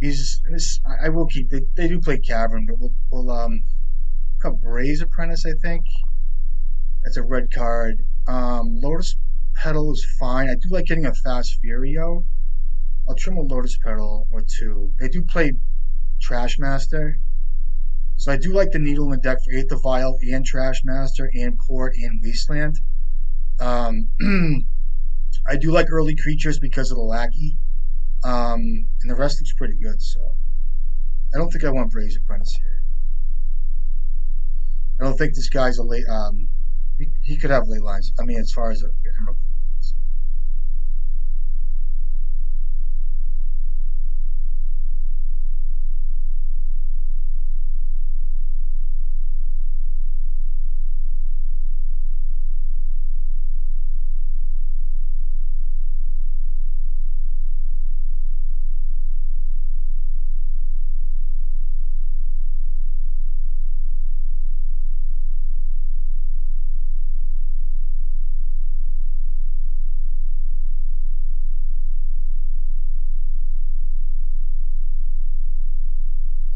I will keep. They do play cavern, but we'll cut Bray's apprentice. I think that's a red card. Lotus petal is fine. I do like getting a fast fury out. I'll trim a lotus petal or two. They do play trash master. So I do like the needle in the deck for eighth of vial and trash master and port and wasteland. Um, I do like early creatures because of the lackey. And the rest looks pretty good, so I don't think I want Bray's Apprentice here. I don't think this guy's a late. He could have late lines. I mean, as far as Emerald.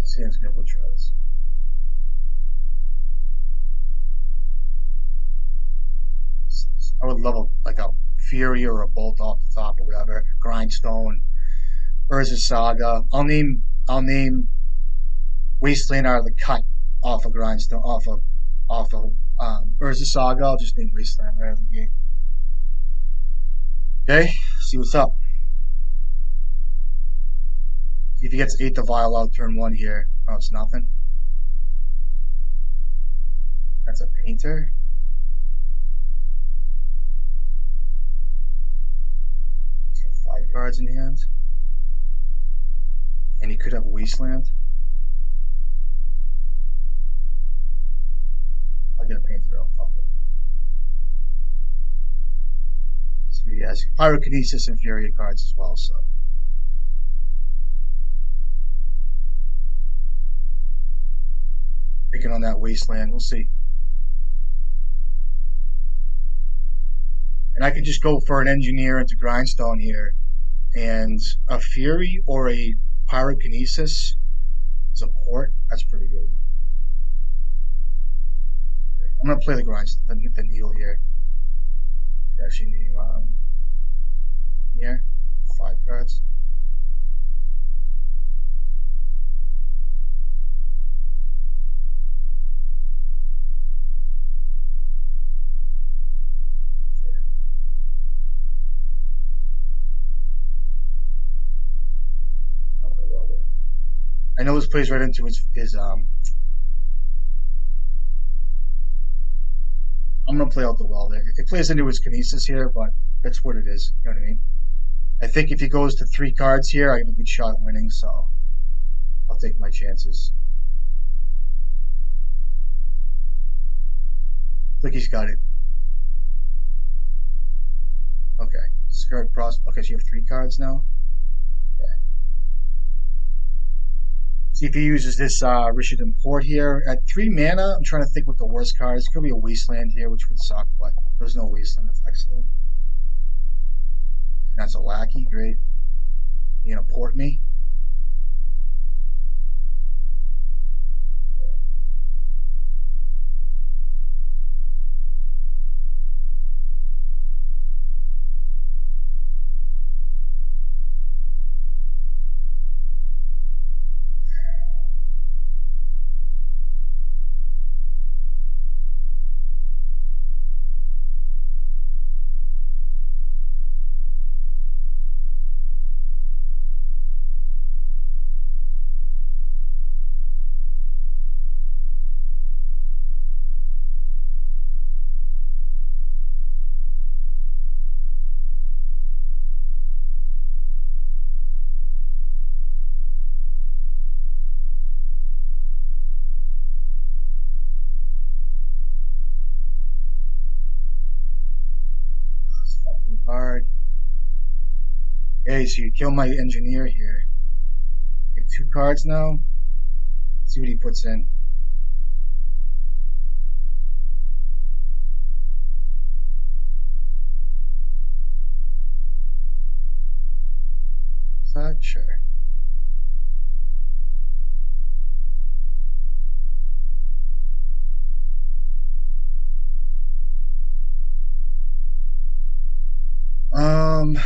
Sam's gonna go try this. I would love like a Fury or a Bolt off the top or whatever. Grindstone, Urza Saga. I'll name Wasteland out of the cut off of Grindstone, off of Urza Saga. I'll just name Wasteland right out of the gate. Okay, see what's up. See if he gets 8 to vial out turn 1 here. Oh, it's nothing. That's a painter. So 5 cards in hand. And he could have Wasteland. I'll get a painter out. Fuck it. See what he has. Pyrokinesis and Fury cards as well, so. Picking on that Wasteland. We'll see. And I could just go for an engineer into Grindstone here. And a Fury or a Pyrokinesis as a port. That's pretty good. I'm going to play the needle here. Should actually name here. 5 cards. I know this plays right into his I'm gonna play out the welder. It plays into his kinesis here, but that's what it is. You know what I mean? I think if he goes to 3 cards here, I have a good shot at winning, so I'll take my chances. I think he's got it. Okay. Skirt Pros. Okay, so you have 3 cards now. Okay. See if he uses this Rishadan Port here. At 3 mana, I'm trying to think what the worst card is. Could be a Wasteland here, which would suck, but there's no Wasteland. That's excellent. And that's a lackey. Great. You gonna port me? Okay, so you kill my engineer here. Get 2 cards now. Let's see what he puts in. Is that sure? Um,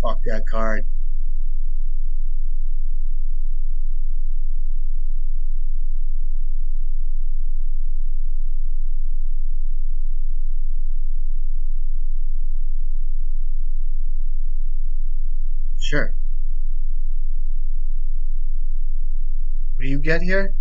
fuck that card. Sure. What do you get here?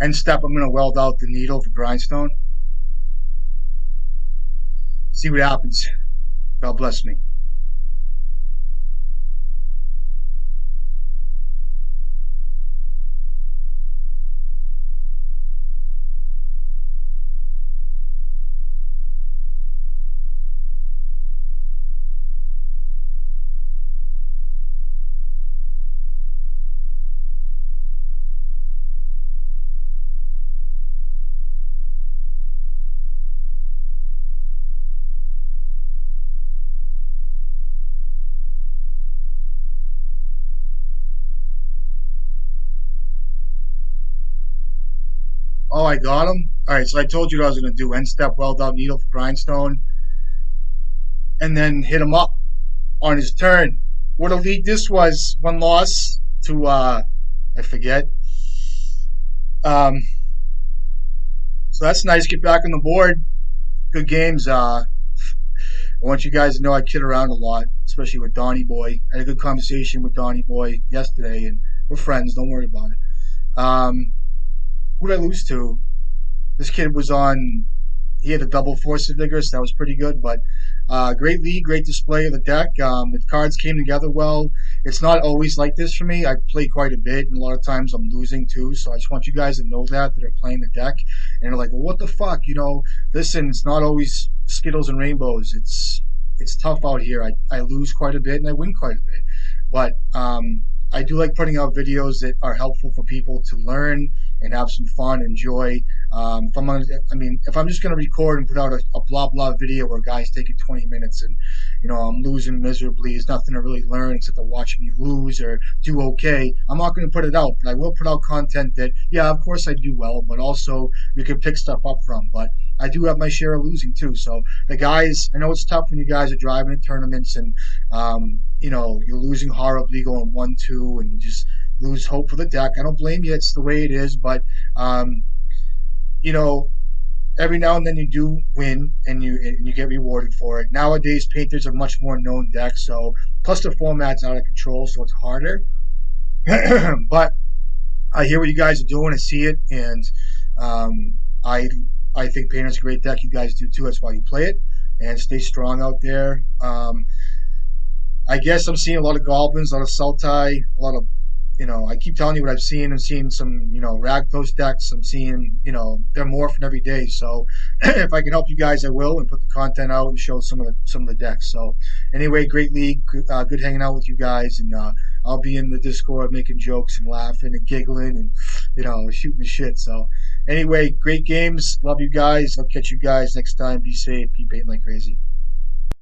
End step, I'm gonna weld out the needle for grindstone. See what happens. God bless me. Oh, I got him. All right, so I told you what I was gonna do. End step, weld out needle for grindstone, and then hit him up on his turn. What a lead this was. One loss to I forget. Um, so that's nice. Get back on the board. Good games. I want you guys to know I kid around a lot, especially with Donnie Boy. I had a good conversation with Donnie Boy yesterday, and we're friends. Don't worry about it. Who did I lose to? This kid was on. He had a double force of vigorous. That was pretty good, but great lead, great display of the deck. The cards came together well. It's not always like this for me. I play quite a bit, and a lot of times I'm losing too. So I just want you guys to know that are playing the deck and are like, well, what the fuck, Listen, it's not always Skittles and rainbows. It's tough out here. I lose quite a bit and I win quite a bit, but I do like putting out videos that are helpful for people to learn and have some fun, enjoy. If I'm just gonna record and put out a blah blah video where guys take it 20 minutes and I'm losing miserably, there's nothing to really learn except to watch me lose or do okay. I'm not gonna put it out, but I will put out content that, yeah, of course I do well, but also you can pick stuff up from. But I do have my share of losing too. So the guys, I know it's tough when you guys are driving in tournaments and you're losing horribly going 1-2 and you just lose hope for the deck. I don't blame you. It's the way it is, but um, you know every now and then you do win and you get rewarded for it. Nowadays, painters are much more known decks, so plus the format's out of control, so it's harder. But I hear what you guys are doing. I see it, and um, I I think Painter's a great deck. You guys do too. That's why you play it, and stay strong out there. I guess I'm seeing a lot of goblins, a lot of Sultai, a lot of I keep telling you what I've seen. I'm seeing some, Ragdos decks. I'm seeing, they're morphing every day. So if I can help you guys, I will, and put the content out and show some of the decks. So anyway, great league, good hanging out with you guys, and I'll be in the Discord making jokes and laughing and giggling and shooting the shit. So anyway, great games. Love you guys. I'll catch you guys next time. Be safe. Keep painting like crazy.